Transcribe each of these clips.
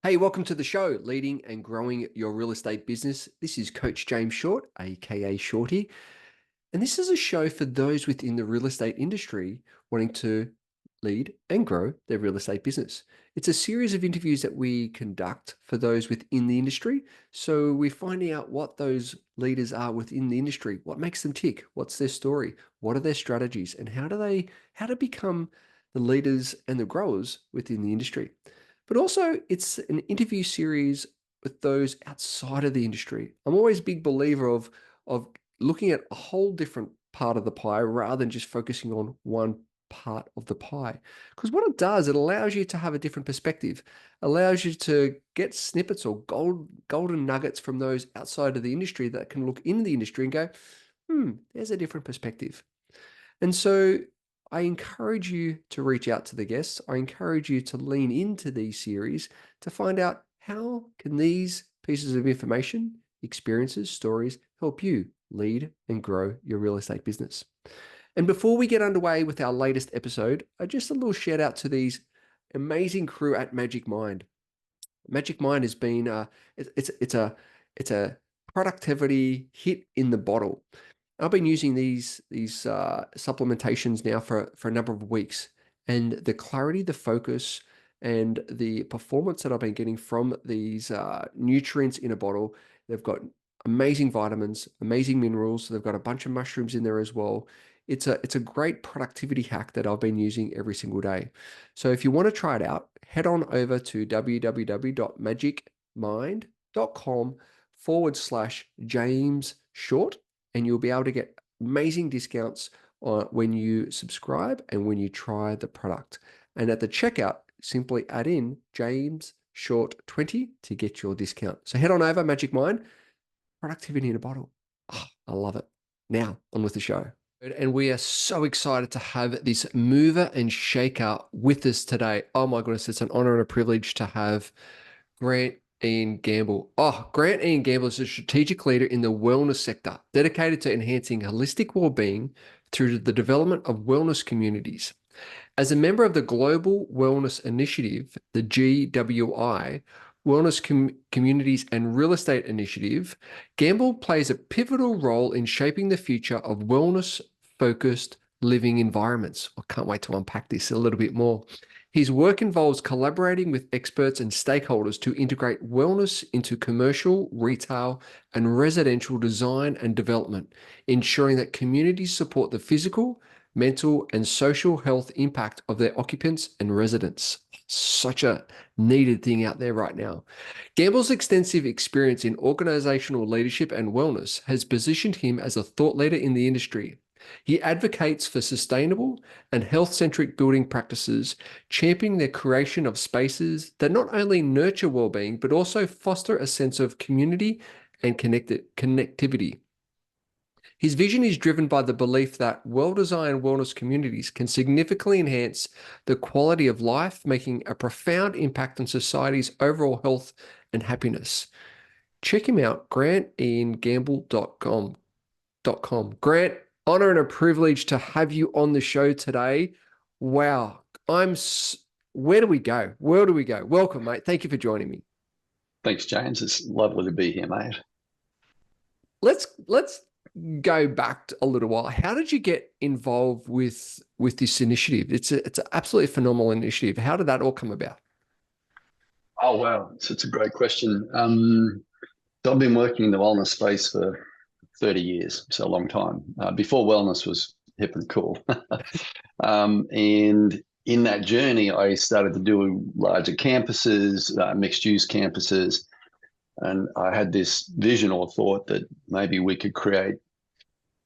Hey, welcome to the show, Leading and Growing Your Real Estate Business. This is Coach James Short, aka Shorty. And this is a show for those within the real estate industry wanting to lead and grow their real estate business. It's a series of interviews that we conduct for those within the industry. So we're finding out what those leaders are within the industry, what makes them tick, what's their story, what are their strategies, and how to become the leaders and the growers within the industry. But also, it's an interview series with those outside of the industry. I'm always a big believer of looking at a whole different part of the pie rather than just focusing on one part of the pie. Because what it does, it allows you to have a different perspective, allows you to get snippets or golden nuggets from those outside of the industry that can look in the industry and go, there's a different perspective. And so I encourage you to reach out to the guests. I encourage you to lean into these series to find out how can these pieces of information, experiences, stories help you lead and grow your real estate business. And before we get underway with our latest episode, just a little shout out to these amazing crew at Magic Mind. Magic Mind has been it's a productivity hit in the bottle. I've been using these supplementations now for a number of weeks, and the clarity, the focus, and the performance that I've been getting from these nutrients in a bottle. They've got amazing vitamins, amazing minerals. They've got a bunch of mushrooms in there as well. It's a great productivity hack that I've been using every single day. So if you want to try it out, head on over to www.magicmind.com/James Short, and you'll be able to get amazing discounts when you subscribe and when you try the product. And at the checkout, simply add in James Short 20 to get your discount. So head on over, Magic Mind, productivity in a bottle. Oh, I love it. Now, on with the show. And we are so excited to have this mover and shaker with us today. Oh my goodness, it's an honor and a privilege to have Grant Ian Gamble. Oh, Grant Ian Gamble is a strategic leader in the wellness sector, dedicated to enhancing holistic well-being through the development of wellness communities. As a member of the Global Wellness Initiative, the GWI, Wellness Communities and Real Estate Initiative, Gamble plays a pivotal role in shaping the future of wellness-focused living environments. I can't wait to unpack this a little bit more. His work involves collaborating with experts and stakeholders to integrate wellness into commercial, retail, and residential design and development, ensuring that communities support the physical, mental, and social health impact of their occupants and residents. Such a needed thing out there right now. Gamble's extensive experience in organizational leadership and wellness has positioned him as a thought leader in the industry. He advocates for sustainable and health-centric building practices, championing the creation of spaces that not only nurture well-being, but also foster a sense of community and connectivity. His vision is driven by the belief that well-designed wellness communities can significantly enhance the quality of life, making a profound impact on society's overall health and happiness. Check him out, grantiangamble.com. Grant, honor and a privilege to have you on the show today. Wow. Where do we go? Where do we go? Welcome, mate. Thank you for joining me. Thanks, James. It's lovely to be here, mate. Let's go back a little while. How did you get involved with this initiative? It's an absolutely phenomenal initiative. How did that all come about? Oh, wow. It's a great question. So I've been working in the wellness space for 30 years, so a long time. Before wellness was hip and cool. And in that journey, I started to do larger campuses, mixed-use campuses, and I had this vision or thought that maybe we could create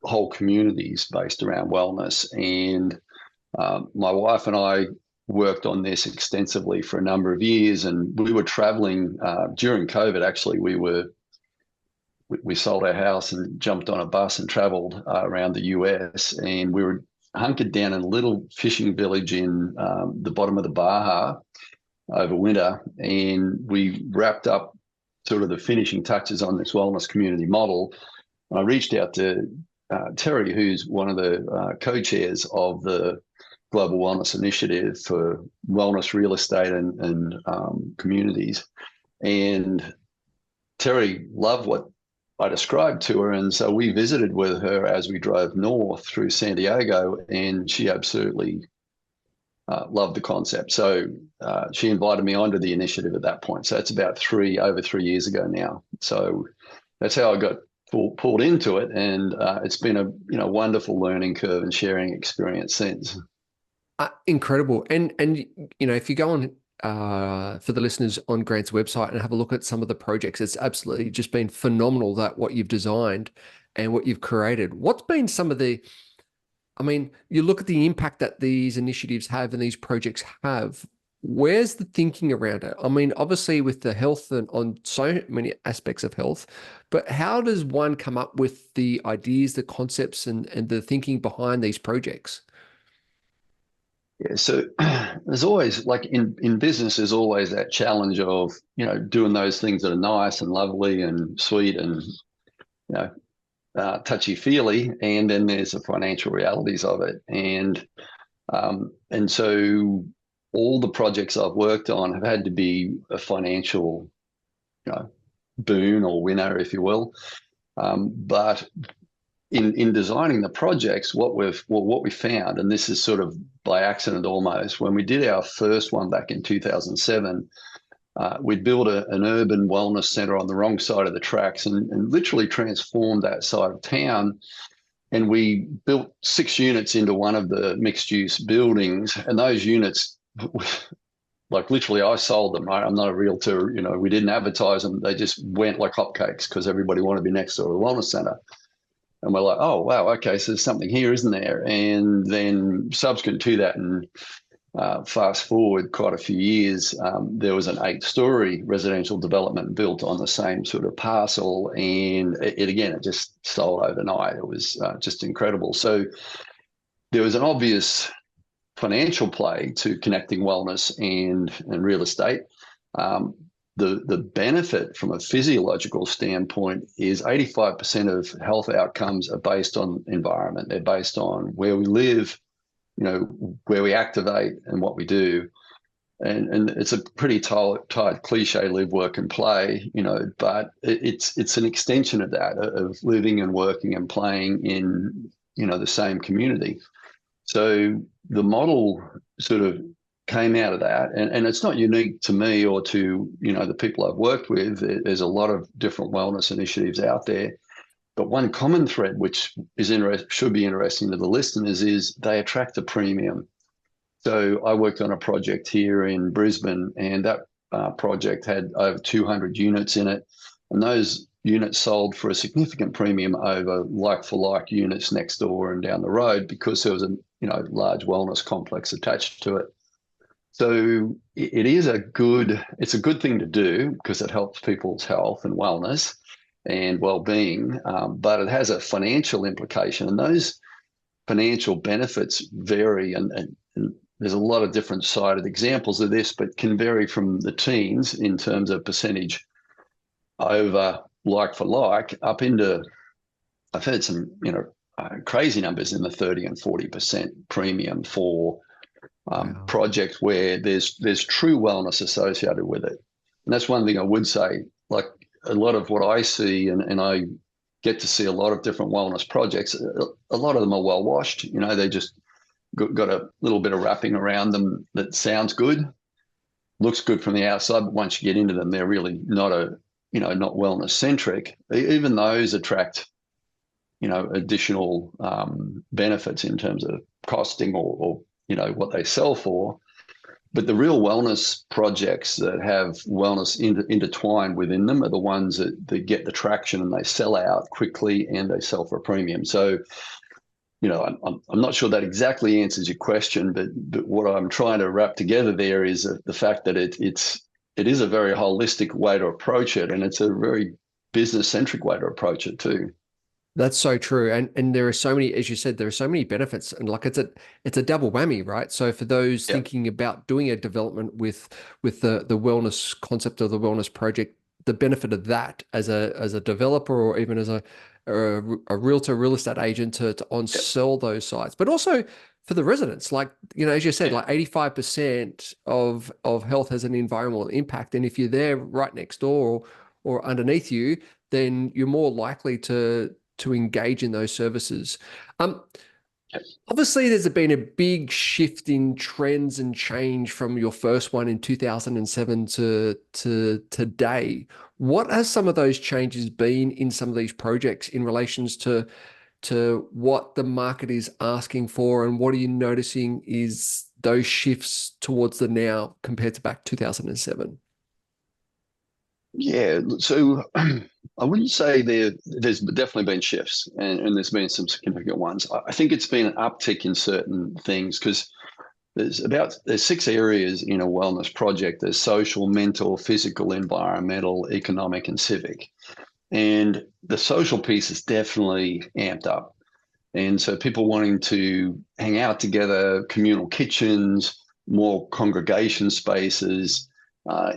whole communities based around wellness. And my wife and I worked on this extensively for a number of years, and we were traveling during COVID. Actually, we sold our house and jumped on a bus and traveled around the US, and we were hunkered down in a little fishing village in the bottom of the Baja over winter, and we wrapped up sort of the finishing touches on this wellness community model. And I reached out to Terry, who's one of the co-chairs of the global wellness initiative for wellness real estate and communities. And Terry loved what I described to her. And so we visited with her as we drove north through San Diego, and she absolutely loved the concept. So she invited me onto the initiative at that point. So it's about over 3 years ago now. So that's how I got pulled into it, and it's been a wonderful learning curve and sharing experience since. Incredible. And if you go on for the listeners on Grant's website and have a look at some of the projects, it's absolutely just been phenomenal that what you've designed and what you've created. What's been some of the, I mean, you look at the impact that these initiatives have and these projects have. Where's the thinking around it? I mean, obviously with the health and on so many aspects of health, but how does one come up with the ideas, the concepts, and the thinking behind these projects? Yeah, so there's always, like in business, there's always that challenge of doing those things that are nice and lovely and sweet and touchy feely, and then there's the financial realities of it. And so all the projects I've worked on have had to be a financial, boon or winner, if you will. But in designing the projects, what we found, and this is sort of by accident almost, when we did our first one back in 2007, we built an urban wellness center on the wrong side of the tracks and literally transformed that side of town. And we built 6 units into one of the mixed-use buildings, and those units, like literally, I sold them. I'm not a realtor. We didn't advertise them. They just went like hotcakes because everybody wanted to be next to a wellness center. And we're like, oh, wow, okay, so there's something here, isn't there? And then subsequent to that, and fast forward quite a few years, there was an 8-story residential development built on the same sort of parcel. And it just sold overnight. It was just incredible. So there was an obvious financial play to connecting wellness and real estate. The benefit from a physiological standpoint is 85% of health outcomes are based on environment. They're based on where we live, where we activate and what we do. And it's a pretty tight cliche, live, work, and play, but it's an extension of that, of living and working and playing in, the same community. So the model sort of came out of that, and it's not unique to me or to the people I've worked with. There's a lot of different wellness initiatives out there, but one common thread which should be interesting to the listeners is they attract a premium. So I worked on a project here in Brisbane, and that project had over 200 units in it, and those units sold for a significant premium over like-for-like units next door and down the road because there was a large wellness complex attached to it. So it's a good thing to do because it helps people's health and wellness and well-being, but it has a financial implication, and those financial benefits vary, and there's a lot of different sided examples of this, but can vary from the teens in terms of percentage over like for like up into, I've heard some crazy numbers in the 30 and 40% premium for Wow. project where there's true wellness associated with it. And that's one thing I would say, like a lot of what I see, and I get to see a lot of different wellness projects, a lot of them are well washed. They just got a little bit of wrapping around them that sounds good, looks good from the outside, but once you get into them, they're really not not wellness centric. Even those attract additional benefits in terms of costing or what they sell for. But the real wellness projects that have wellness intertwined within them are the ones that get the traction, and they sell out quickly and they sell for a premium. So, I'm not sure that exactly answers your question, but what I'm trying to wrap together there is the fact that it is a very holistic way to approach it, and it's a very business-centric way to approach it too. That's so true. And there are so many, as you said, there are so many benefits, and like it's a double whammy, right? So for those Yeah. thinking about doing a development with the wellness concept of the wellness project, the benefit of that as a developer or even as a realtor, real estate agent to on Yeah. sell those sites, but also for the residents. Like, as you said, Yeah. like 85% of health has an environmental impact. And if you're there right next door or underneath you, then you're more likely to engage in those services. Um, Yeah. Obviously, there's been a big shift in trends and change from your first one in 2007 to today. What has some of those changes been in some of these projects in relations to what the market is asking for, and what are you noticing is those shifts towards the now compared to back 2007? Yeah, so I wouldn't say there's definitely been shifts, and there's been some significant ones. I think it's been an uptick in certain things because there's 6 areas in a wellness project. There's social, mental, physical, environmental, economic, and civic. And the social piece is definitely amped up. And so people wanting to hang out together, communal kitchens, more congregation spaces,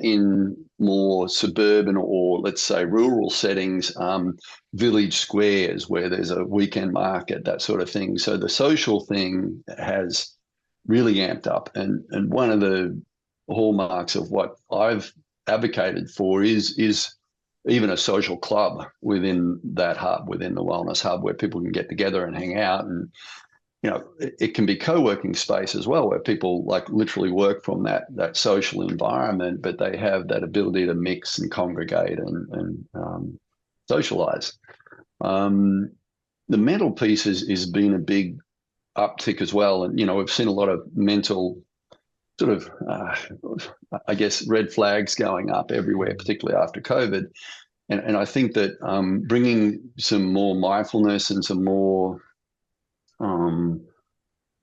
in more suburban or let's say rural settings, village squares where there's a weekend market, that sort of thing. So the social thing has really amped up. And one of the hallmarks of what I've advocated for is even a social club within that hub, within the wellness hub, where people can get together and hang out. And it can be co-working space as well, where people like literally work from that social environment, but they have that ability to mix and congregate and socialize. The mental piece is been a big uptick as well, and we've seen a lot of mental sort of, I guess, red flags going up everywhere, particularly after COVID. And I think that bringing some more mindfulness and some more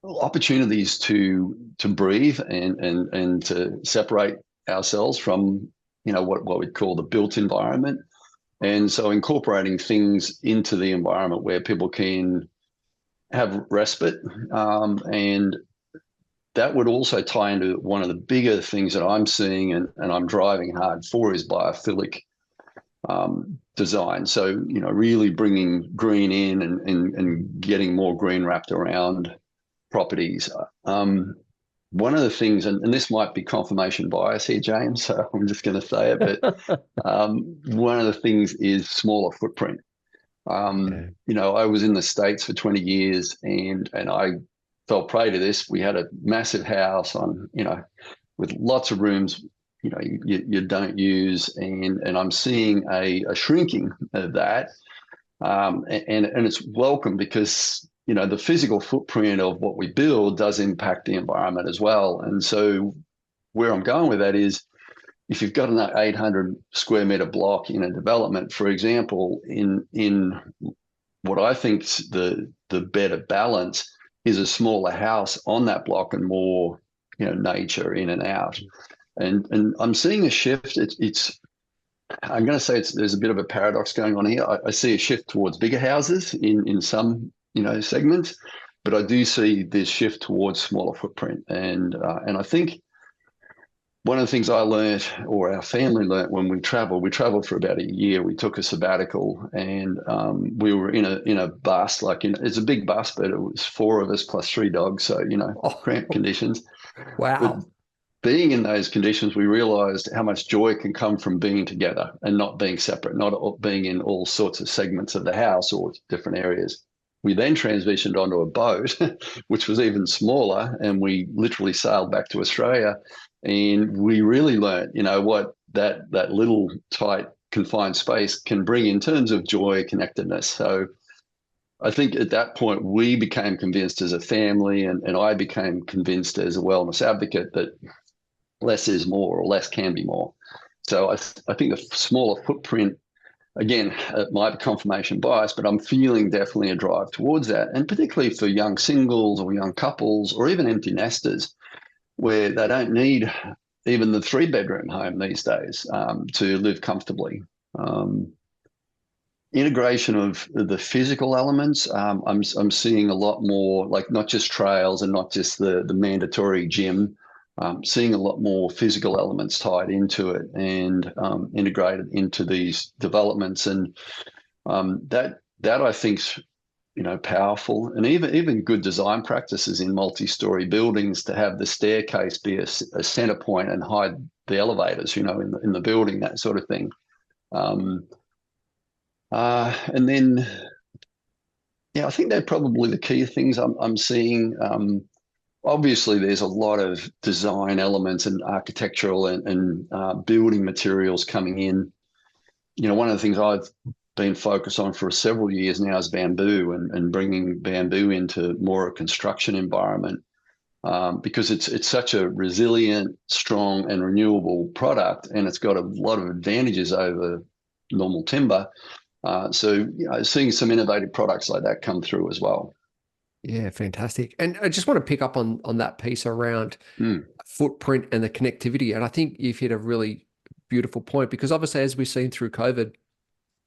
opportunities to breathe and to separate ourselves from what we'd call the built environment, and so incorporating things into the environment where people can have respite, and that would also tie into one of the bigger things that I'm seeing and I'm driving hard for is biophilic design. So, really bringing green in and getting more green wrapped around properties. One of the things, and this might be confirmation bias here, James, so I'm just going to say it, but one of the things is smaller footprint. Yeah. I was in the States for 20 years and I fell prey to this. We had a massive house with lots of rooms, you don't use, and I'm seeing a shrinking of that, and it's welcome because the physical footprint of what we build does impact the environment as well. And so where I'm going with that is, if you've got an 800 square meter block in a development, for example, in what I think's the better balance is a smaller house on that block and more nature in and out. And I'm seeing a shift. I'm going to say there's a bit of a paradox going on here. I see a shift towards bigger houses in some segments, but I do see this shift towards smaller footprint. And I think one of the things I learned, or our family learned when we traveled for about a year. We took a sabbatical, and we were in a bus, it's a big bus, but it was 4 of us plus 3 dogs, so cramped conditions. But Wow. being in those conditions, we realized how much joy can come from being together and not being separate, not being in all sorts of segments of the house or different areas. We then transitioned onto a boat, which was even smaller, and we literally sailed back to Australia. And we really learned, what that little tight confined space can bring in terms of joy, connectedness. So I think at that point, we became convinced as a family, and I became convinced as a wellness advocate that less is more, or less can be more. So I think the smaller footprint, again, it might be confirmation bias, but I'm feeling definitely a drive towards that. And particularly for young singles or young couples or even empty nesters, where they don't need even the 3-bedroom home these days to live comfortably. Integration of the physical elements. I'm seeing a lot more, like not just trails and not just the mandatory gym. Seeing a lot more physical elements tied into it and integrated into these developments, and that I think's powerful, and even good design practices in multi-story buildings to have the staircase be a center point and hide the elevators, in the building, that sort of thing. And then, yeah, I think they're probably the key things I'm seeing. Obviously, there's a lot of design elements and architectural and building materials coming in. One of the things I've been focused on for several years now is bamboo and bringing bamboo into more a construction environment, because it's such a resilient, strong, and renewable product, and it's got a lot of advantages over normal timber. So seeing some innovative products like that come through as well. Yeah, fantastic. And I just want to pick up on that piece around Mm, footprint and the connectivity. And I think you've hit a really beautiful point, because obviously, as we've seen through COVID,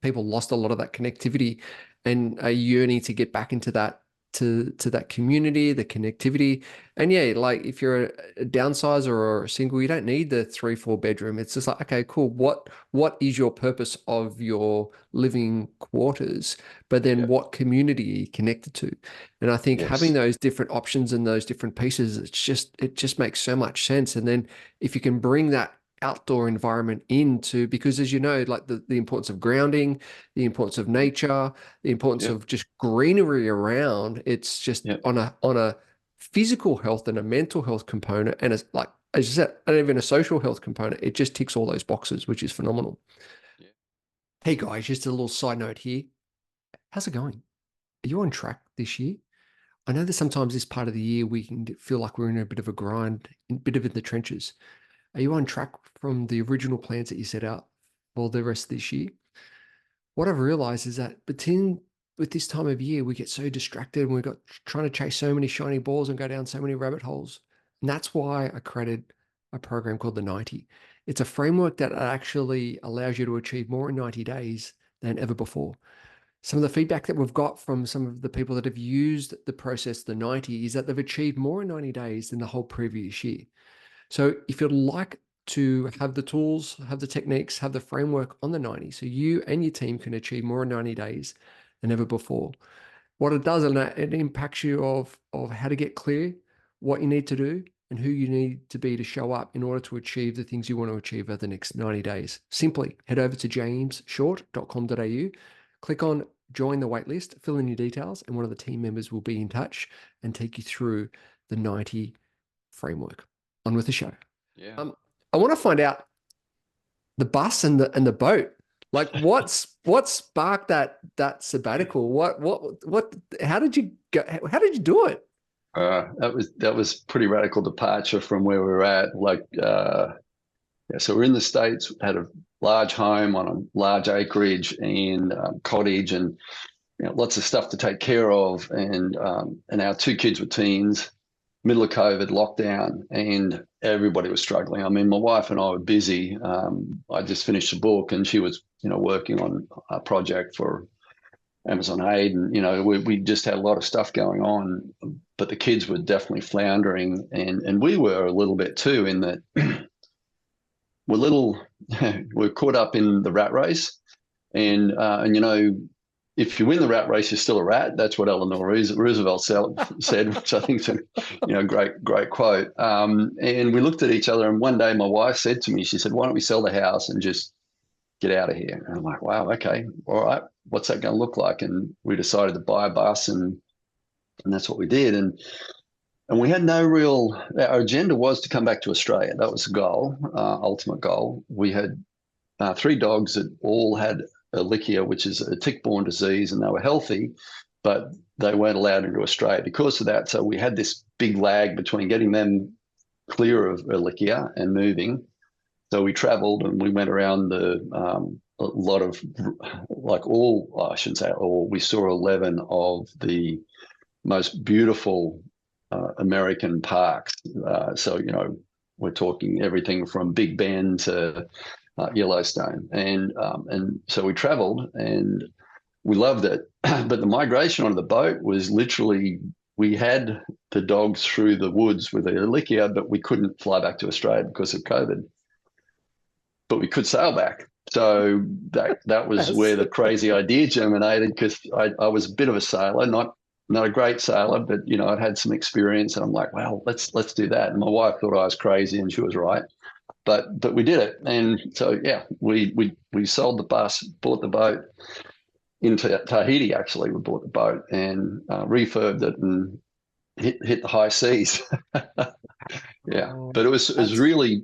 people lost a lot of that connectivity and are yearning to get back into that, to that community, the connectivity. And yeah, like if you're a downsizer or a single, you don't need the 3, 4 bedroom. It's just like, okay, cool. What is your purpose of your living quarters? But then yeah. what community are you connected to? And I think having Yes. those different options and those different pieces, it just makes so much sense. And then if you can bring that outdoor environment into, because as you know, like the importance of grounding, the importance of nature, the importance Yeah. of just greenery around, it's just Yeah. on a physical health and a mental health component, and it's like, as you said, and even a social health component, it just ticks all those boxes, which is phenomenal. Yeah. Hey guys, just a little side note here. How's it going? Are you on track this year? I know that sometimes this part of the year we can feel like we're in a bit of a grind, a bit of in the trenches. Are you on track from the original plans that you set out for the rest of this year? What I've realized is that between with this time of year, we get so distracted and we've got trying to chase so many shiny balls and go down so many rabbit holes. And that's why I created a program called the 90. It's a framework that actually allows you to achieve more in 90 days than ever before. Some of the feedback that we've got from some of the people that have used the process, the 90, is that they've achieved more in 90 days than the whole previous year. So if you'd like to have the tools, have the techniques, have the framework on the 90, so you and your team can achieve more in 90 days than ever before. What it does, and it impacts you of how to get clear, what you need to do, and who you need to be to show up in order to achieve the things you want to achieve over the next 90 days. Simply head over to jamesshort.com.au, click on join the waitlist, fill in your details, and one of the team members will be in touch and take you through the 90 framework. On with the show. Yeah. I want to find out the bus and the boat. Like what sparked that sabbatical? What? How did you go? How did you do it? That was pretty radical departure from where we were at. Yeah, so we're in the States, had a large home on a large acreage and cottage, and lots of stuff to take care of, and our 2 kids were teens, middle of COVID lockdown, and everybody was struggling. I mean, my wife and I were busy. I just finished a book, and she was, working on a project for Amazon Aid, and we just had a lot of stuff going on. But the kids were definitely floundering, and we were a little bit too, in that we're caught up in the rat race, and if you win the rat race, you're still a rat. That's what Eleanor Roosevelt said, which I think is a great quote. And we looked at each other, and one day my wife said to me, she said, "Why don't we sell the house and just get out of here?" And I'm like, "Wow, okay, all right. What's that going to look like?" And we decided to buy a bus, and that's what we did. And we had no real. Our agenda was to come back to Australia. That was the goal, ultimate goal. We had 3 dogs that all had Ehrlichia, which is a tick-borne disease, and they were healthy, but they weren't allowed into Australia because of that. So we had this big lag between getting them clear of Ehrlichia and moving. So we travelled and we went around a lot of, like I shouldn't say all, we saw 11 of the most beautiful American parks. So, we're talking everything from Big Bend to Yellowstone, and so we travelled and we loved it. But the migration on the boat was literally, we had the dogs through the woods with the Ehrlichia, but we couldn't fly back to Australia because of COVID. But we could sail back. So that was Yes. where the crazy idea germinated, because I was a bit of a sailor, not a great sailor, but I'd had some experience, and I'm like, well, let's do that. And my wife thought I was crazy, and she was right. But we did it, and so yeah, we sold the bus, bought the boat into Tahiti. Actually, we bought the boat and refurbed it and hit the high seas. Yeah, Oh, but it was that's really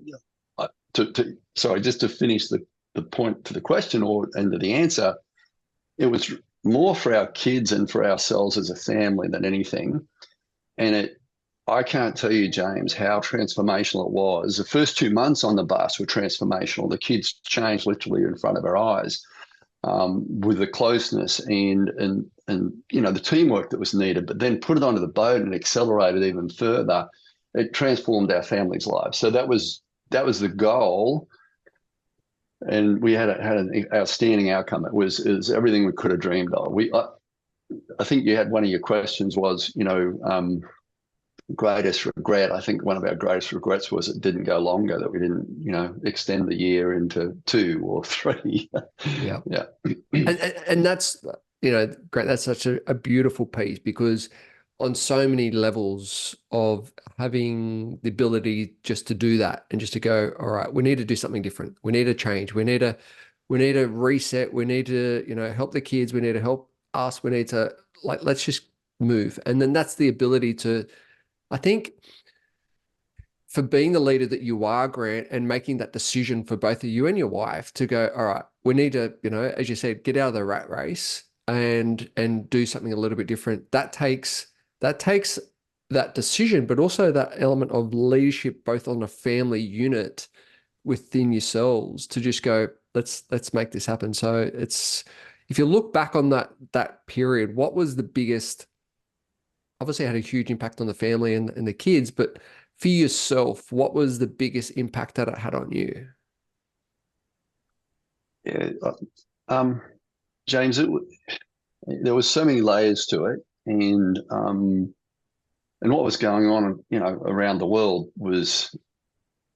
sorry, just to finish the point to the question and to the answer. It was more for our kids and for ourselves as a family than anything. And I can't tell you, James, how transformational it was. The first 2 months on the bus were transformational. The kids changed literally in front of our eyes, with the closeness and the teamwork that was needed. But then put it onto the boat and accelerate it even further. It transformed our families' lives. So that was the goal, and we had an outstanding outcome. It was everything we could have dreamed of. I think you had one of your questions was, greatest regret. I think one of our greatest regrets was it didn't go longer, that we didn't, extend the year into 2 or 3. yeah. Yeah. And that's, great. That's such a beautiful piece, because on so many levels of having the ability just to do that and just to go, all right, we need to do something different. We need to change. We need to reset. We need to, help the kids. We need to help us. We need to, let's just move. And then that's the ability to, I think, for being the leader that you are, Grant, and making that decision for both of you and your wife to go, all right, we need to, as you said, get out of the rat race and do something a little bit different. That takes that decision, but also that element of leadership, both on a family unit within yourselves, to just go, let's make this happen. So if you look back on that period, what was the biggest? Obviously, it had a huge impact on the family and the kids, but for yourself, what was the biggest impact that it had on you? Yeah. James, there was so many layers to it, and what was going on, around the world was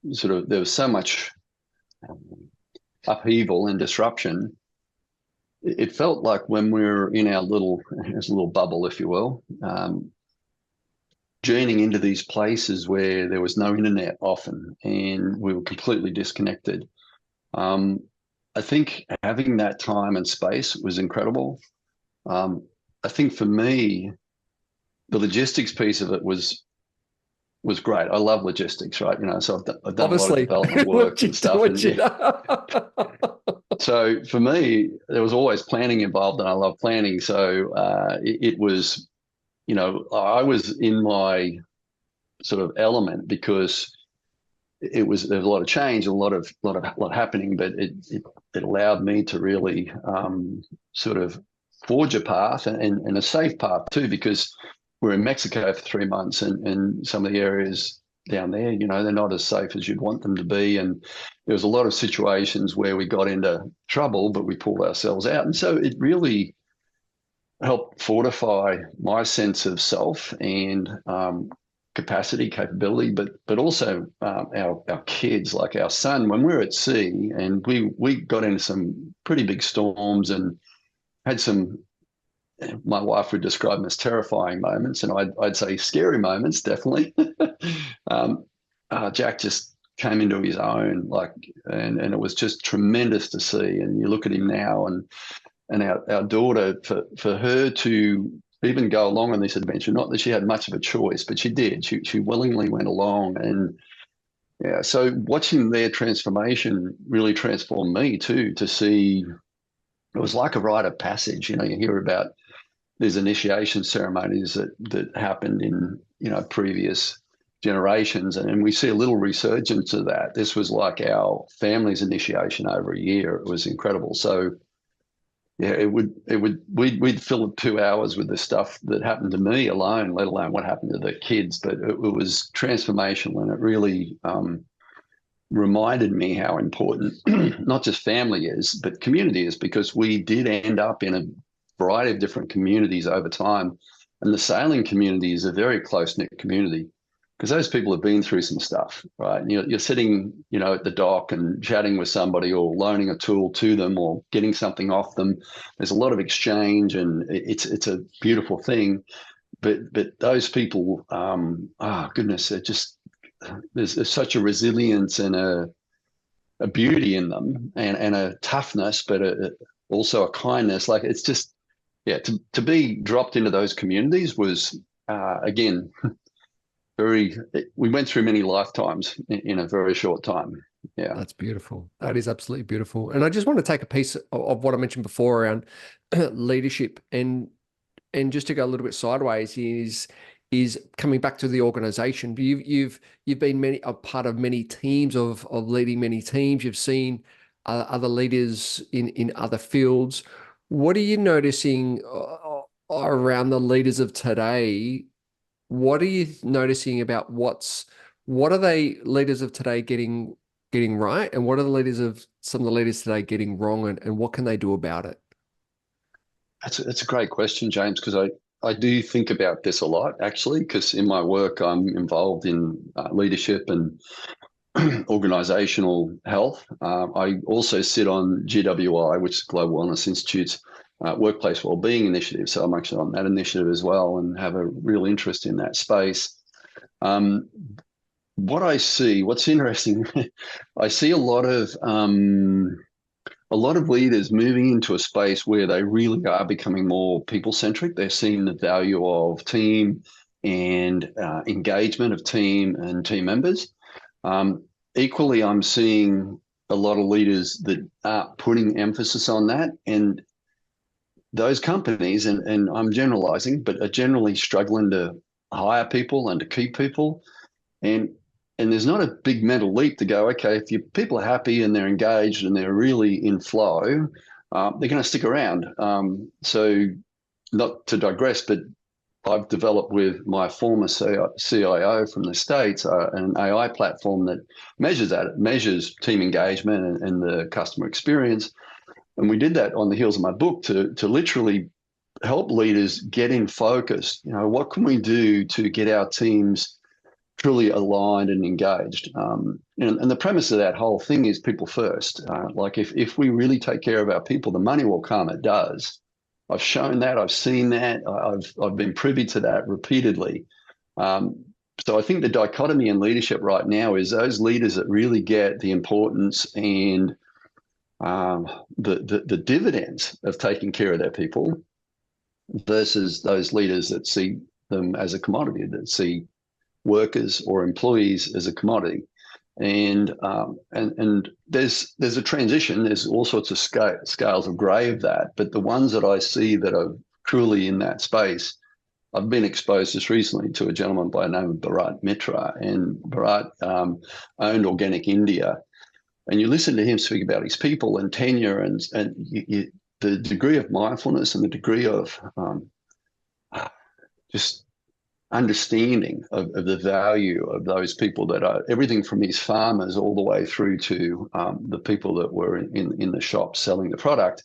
there was so much upheaval and disruption. It felt like when we were in our little bubble, if you will, journeying into these places where there was no internet often, and we were completely disconnected. Um, I think having that time and space was incredible. I think for me, the logistics piece of it was great. I love logistics, right? So I've done a lot of Obviously, development what work you and do, stuff, what and you yeah. know. So for me, there was always planning involved, and I love planning. So it was, I was in my sort of element, because there was a lot of change, a lot happening, but it allowed me to really sort of forge a path, and a safe path too, because we're in Mexico for 3 months, and some of the areas down there, they're not as safe as you'd want them to be, and there was a lot of situations where we got into trouble, but we pulled ourselves out, and so it really helped fortify my sense of self and capacity, capability, but also our kids, like our son, when we were at sea, and we got into some pretty big storms and had some. My wife would describe them as terrifying moments, and I'd say scary moments, definitely. um, Jack just came into his own, and it was just tremendous to see. And you look at him now, and our daughter, for her to even go along on this adventure, not that she had much of a choice, but she did. She willingly went along, and yeah. So watching their transformation really transformed me too. To see, it was like a rite of passage. You hear about there's initiation ceremonies that happened in previous generations, and we see a little resurgence of that. This was like our family's initiation over a year. It was incredible. So yeah, we'd fill 2 hours with the stuff that happened to me alone, let alone what happened to the kids. But it was transformational, and it really reminded me how important not just family is, but community is, because we did end up in a variety of different communities over time. And the sailing community is a very close-knit community. because those people have been through some stuff, right? And you're sitting, at the dock and chatting with somebody or loaning a tool to them or getting something off them. There's a lot of exchange, and it's a beautiful thing. But those people, goodness, they're just there's such a resilience and a beauty in them, and a toughness, but also a kindness. Like, it's just, yeah, to be dropped into those communities was, again, we went through many lifetimes in a very short time. Yeah. That's beautiful. That is absolutely beautiful. And I just want to take a piece of what I mentioned before around leadership, and just to go a little bit sideways is coming back to the organization. You've been a part of many teams of leading many teams. You've seen other leaders in other fields. What are you noticing around the leaders of today? What are you noticing about what are they leaders of today getting right, and what are some of the leaders today getting wrong, and what can they do about it? That's a great question, James, because I do think about this a lot, actually, because in my work, I'm involved in leadership and organizational health. I also sit on GWI, which is Global Wellness Institute's workplace wellbeing initiative. So I'm actually on that initiative as well, and have a real interest in that space. What I see, what's interesting, I see a lot of leaders moving into a space where they really are becoming more people-centric. They're seeing the value of team and engagement of team and team members. Equally, I'm seeing a lot of leaders that are putting emphasis on that, and those companies, and I'm generalizing, but are generally struggling to hire people and to keep people. And there's not a big mental leap to go, okay, if your people are happy and they're engaged and they're really in flow, they're going to stick around. So not to digress, but I've developed with my former CIO from the States an AI platform that measures that. It measures team engagement and the customer experience. And we did that on the heels of my book to literally help leaders get in focus. What can we do to get our teams truly aligned and engaged? And the premise of that whole thing is people first. Like, if we really take care of our people, the money will come. It does. I've shown that. I've seen that. I've been privy to that repeatedly. So I think the dichotomy in leadership right now is those leaders that really get the importance and the dividends of taking care of their people, versus those leaders that see them as a commodity, that see workers or employees as a commodity. And there's a transition. There's all sorts of scales of grey of that. But the ones that I see that are truly in that space, I've been exposed just recently to a gentleman by the name of Bharat Mitra, and Bharat owned Organic India. And you listen to him speak about his people and tenure, and the degree of mindfulness and the degree of just understanding of the value of those people, that are everything from his farmers all the way through to the people that were in the shop selling the product.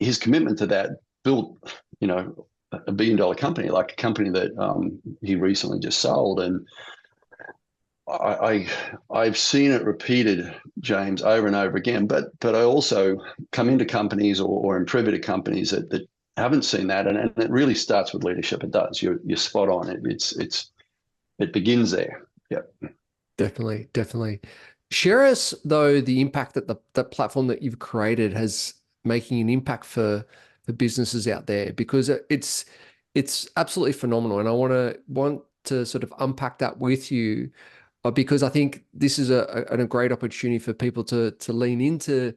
His commitment to that built, a billion-dollar company, like a company that he recently just sold. And I've seen it repeated, James, over and over again. But I also come into companies or in privy to companies that haven't seen that, and it really starts with leadership. It does. You're spot on. It begins there. Yeah, Definitely. Share us though the impact that the platform that you've created has making an impact for the businesses out there, because it's absolutely phenomenal, and I want to sort of unpack that with you, because I think this is a great opportunity for people to lean into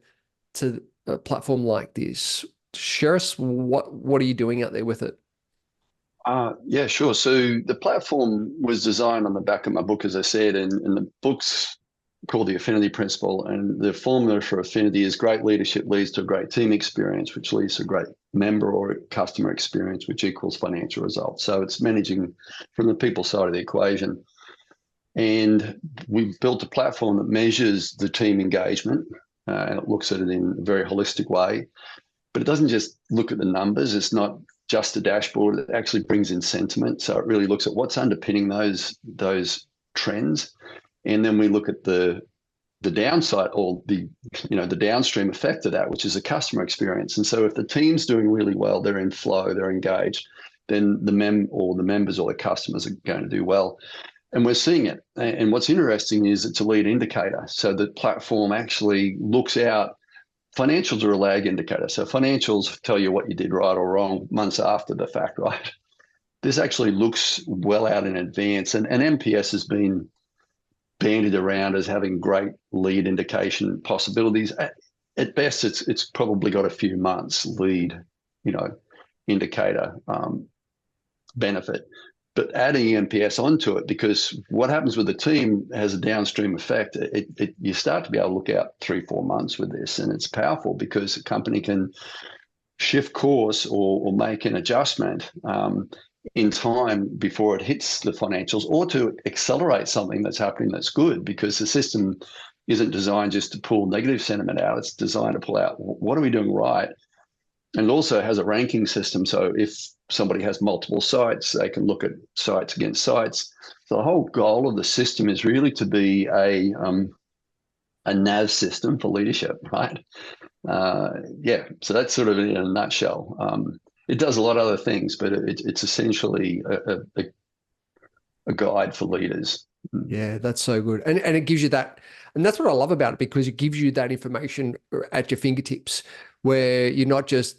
a platform like this. Share us what are you doing out there with it? Yeah, sure. So the platform was designed on the back of my book, as I said, and the book's called The Affinity Principle. And the formula for affinity is great leadership leads to a great team experience, which leads to a great member or customer experience, which equals financial results. So it's managing from the people side of the equation. And we've built a platform that measures the team engagement, and it looks at it in a very holistic way. But it doesn't just look at the numbers. It's not just a dashboard. It actually brings in sentiment. So it really looks at what's underpinning those trends. And then we look at the downside, or the downstream effect of that, which is a customer experience. And so if the team's doing really well, they're in flow, they're engaged, then the members or the customers are going to do well. And we're seeing it. And what's interesting is it's a lead indicator. So the platform actually looks out. Financials are a lag indicator. So financials tell you what you did right or wrong months after the fact, right? This actually looks well out in advance. And NPS has been bandied around as having great lead indication possibilities. At best, it's probably got a few months lead, indicator benefit. But adding NPS onto it, because what happens with the team has a downstream effect. You start to be able to look out 3-4 months with this, and it's powerful because a company can shift course or make an adjustment in time before it hits the financials, or to accelerate something that's happening that's good, because the system isn't designed just to pull negative sentiment out. It's designed to pull out what are we doing right. And it also has a ranking system. So if somebody has multiple sites, they can look at sites against sites. So the whole goal of the system is really to be a NAV system for leadership, right? So that's sort of in a nutshell. It does a lot of other things, but it's essentially a guide for leaders. Yeah, that's so good. And it gives you that, and that's what I love about it, because it gives you that information at your fingertips, where you're not just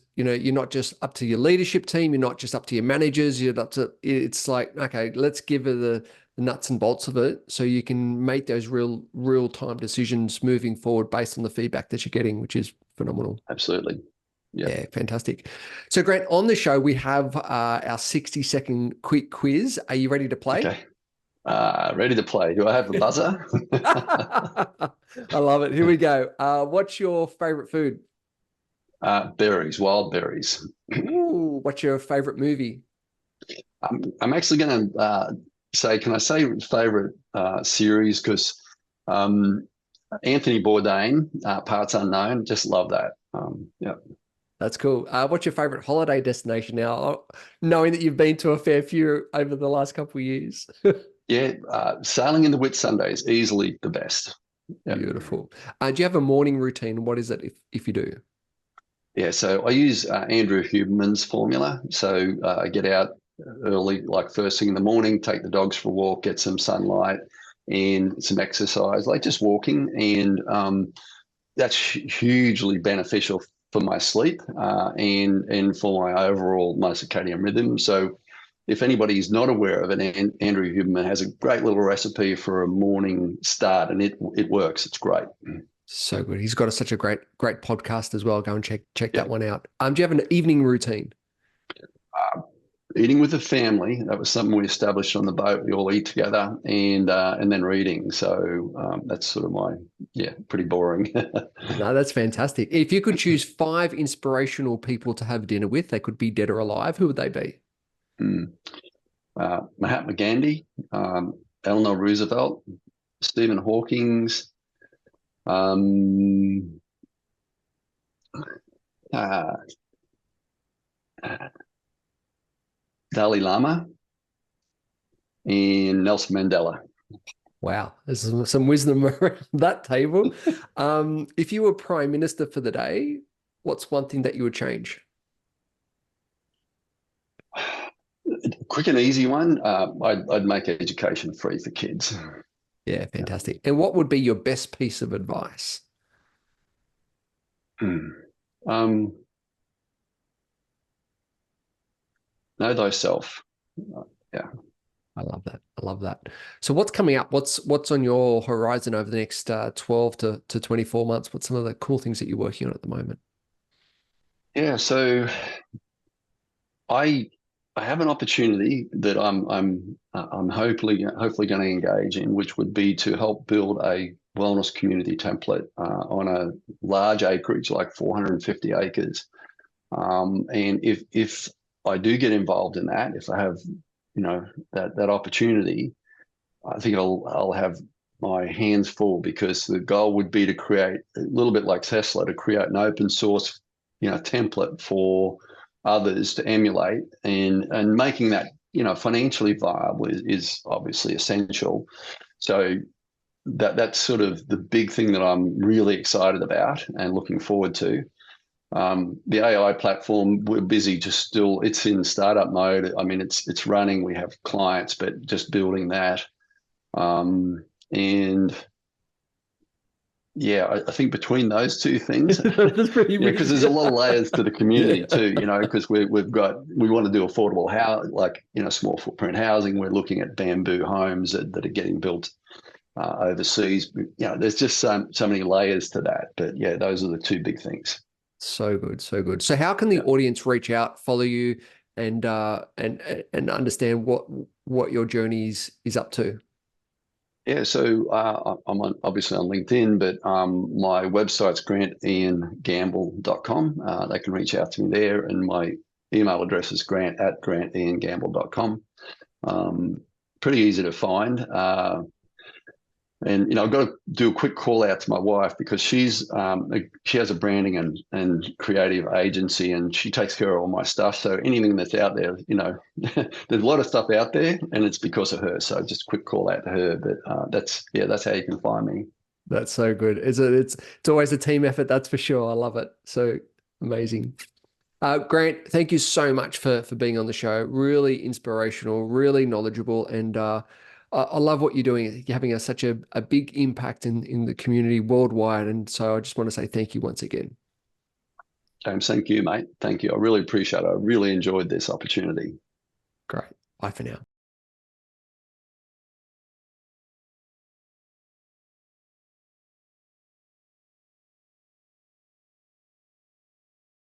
up to your leadership team, you're not just up to your managers, it's like, okay, let's give her the nuts and bolts of it, so you can make those real time decisions moving forward based on the feedback that you're getting, which is phenomenal. Absolutely. Yeah, fantastic. So Grant, on the show, we have our 60-second quick quiz. Are you ready to play? Okay. Ready to play. Do I have a buzzer? I love it. Here we go. What's your favorite food? Berries, wild berries. Ooh, what's your favorite movie? I'm actually going to say, can I say favorite series? Because Anthony Bourdain, Parts Unknown, just love that. Yeah. That's cool. What's your favorite holiday destination now, knowing that you've been to a fair few over the last couple of years? Yeah, sailing in the Whitsunday is easily the best. Yep. Beautiful. Do you have a morning routine? What is it if you do? Yeah, so I use Andrew Huberman's formula. So I get out early, like first thing in the morning, take the dogs for a walk, get some sunlight and some exercise, like just walking. And that's hugely beneficial for my sleep and for my overall circadian rhythm. So if anybody's not aware of it, Andrew Huberman has a great little recipe for a morning start, and it works. It's great. So good. He's got such a great podcast as well. Go and check that one out. Do you have an evening routine? Eating with the family. That was something we established on the boat. We all eat together, and then reading. So that's sort of pretty boring. No, that's fantastic. If you could choose 5 inspirational people to have dinner with, they could be dead or alive, who would they be? Mahatma Gandhi, Eleanor Roosevelt, Stephen Hawking's, Dalai Lama, and Nelson Mandela. Wow, there's some wisdom around that table. If you were Prime Minister for the day, what's one thing that you would change? Quick and easy one. I'd make education free for kids. Yeah, fantastic. And what would be your best piece of advice? Know thyself. Yeah. I love that. I love that. So what's coming up? What's on your horizon over the next 12 to 24 months? What's some of the cool things that you're working on at the moment? Yeah, so I have an opportunity that I'm hopefully going to engage in, which would be to help build a wellness community template on a large acreage, like 450 acres. And if I do get involved in that, if I have that opportunity, I think I'll have my hands full, because the goal would be to create, a little bit like Tesla, to create an open source template for others to emulate, and making that, you know, financially viable is obviously essential. So that's sort of the big thing that I'm really excited about and looking forward to. The AI platform, we're busy, just still, it's in startup mode. I mean, it's running. We have clients, but just building that. And yeah, I think between those two things, That's pretty yeah, because big. there's a lot of layers to the community Yeah. too, you know, because we want to do affordable house, like, you know, small footprint housing. We're looking at bamboo homes that are getting built overseas. You know, there's just so many layers to that. But yeah, those are the two big things. So good, so good. So how can the Yeah. audience reach out, follow you, and understand what your journey is up to? Yeah, so I'm obviously on LinkedIn, but my website's grantiangamble.com. They can reach out to me there, and my email address is grant@grantiangamble.com. Pretty easy to find. And you know, I've got to do a quick call out to my wife because she has a branding and creative agency, and she takes care of all my stuff. So anything that's out there, you know, there's a lot of stuff out there, and it's because of her. So just a quick call out to her. But that's how you can find me. That's so good. It's always a team effort, that's for sure. I love it. So amazing. Grant, thank you so much for being on the show. Really inspirational, really knowledgeable, and I love what you're doing. You're having such a big impact in the community worldwide, and so I just want to say thank you once again. James, thank you, mate. Thank you. I really appreciate it. I really enjoyed this opportunity. Great. Bye for now.